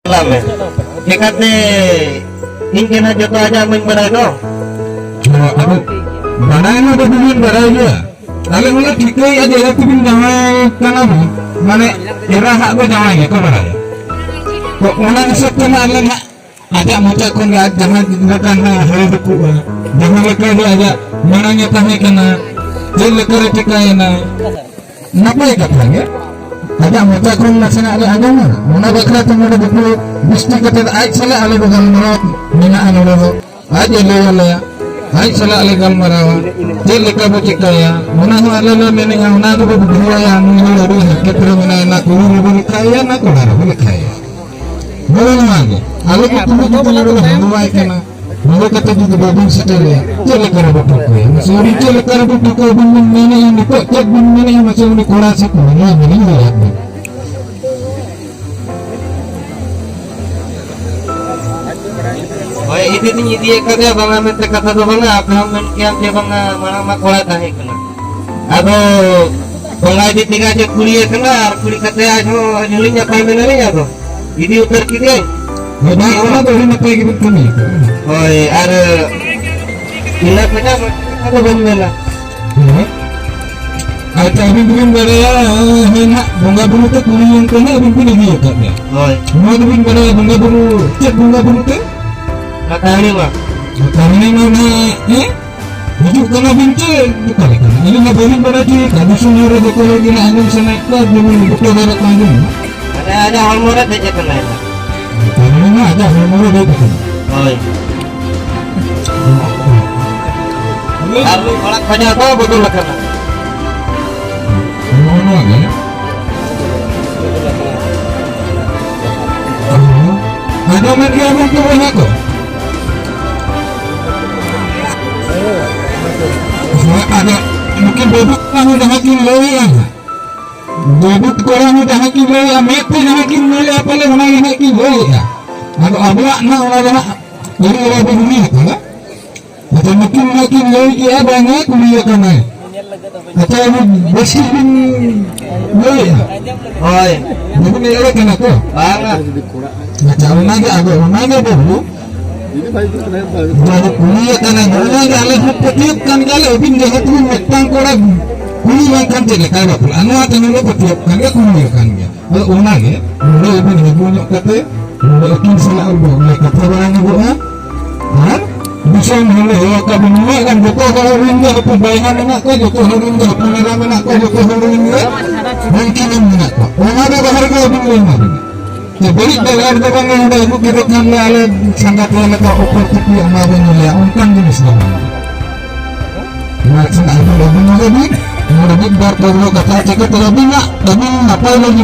Lame. Dekatnya ingin aja tuh aja main berado. Aku mana yang ada hubungan berada? Kalau mulai kita ada yang pun jangan kanam, mana era hak gue jangan ya kau berada. Kok mana sesuatu alam ada macam kau nggak jangan tinggalkan hari deku, jangan lekar dia aja mana nyatanya kena, jadi lekar kita yana. Napa ya katanya? Ada macam kau nasana ada agama, mana bakal tunggu deku, mesti kata aik salah alih bukan merot, mina anu loh, aja loh. Hai salah legal marawa je leka bocika ya mana ho alala mene nga na ko bugwa ya ni lori ketro mena na ko ni kaya na ko na ko kaya mala mage ale ko tumu ko na ro huwai kana mala kata di babin setele je leka ro ko ya sori je leka ro ko bin mene ni ko je bin mene macam ni korasi ko ni ni ya Oh itu nih dia kerja bang minta kata tuh bang apa yang kiam dia bang mana makola tahe kena. Aduh bang di tiga aja kuliah kena kuliah kata aja nyulinya apa menanya tuh. Ini utar kiri. Mana orang tuh ini apa yang betul ni? Oh ada ini kerja apa bang mana? Ada bimbingan beraya hendak bunga bulu tu kuning yang kena bimbingan dia kat dia. Oh bunga bimbingan beraya bunga bulu cek bunga bulu tu. kata ini mah. Kami ni mana Bujuk kena bintik bukan kan? Ini nak boleh berarti kalau sumber ekologi nak angin seneka belum betul berat lagi. Ada hormonat aja kena itu. Kami ni ada hormon dia kan. Oh. Kalau kolak banyak apa betul lah kena. Hormon apa ya? Ada media apa tu banyak tu? Ada mungkin bebut orang udah hakim loya bebut orang udah hakim loya mete dah hakim loya apa lagi orang hakim loya ada abrak nak orang jadi orang begini kan atau mungkin hakim loya banyak kuliah kena atau bersih loya Oh. mungkin dia kena tu Bang. macam mana dulu Baru kuliah kan ada galih petiup kan galih bin dia tu metang korang kuliah kan jadi kaya pula anu ada nulu petiup kan dia kuliah kan dia kalau unang ya mulai bin ibunya kata mulai kin salah ubo mulai kata barang ibu ha bisa mulai ya kabin mulai kan joko haruin dia pembayangan anak kau joko haruin dia pengalaman anak kau joko haruin dia mungkin anak kau orang ada berharga bin lima ya balik dari harga bang yang udah aku kira kan ala sangat lele kau operasi yang mau nyulia ungkang jenis nama macam ada lebih bar baru kata cakap lebih nak tapi apa lagi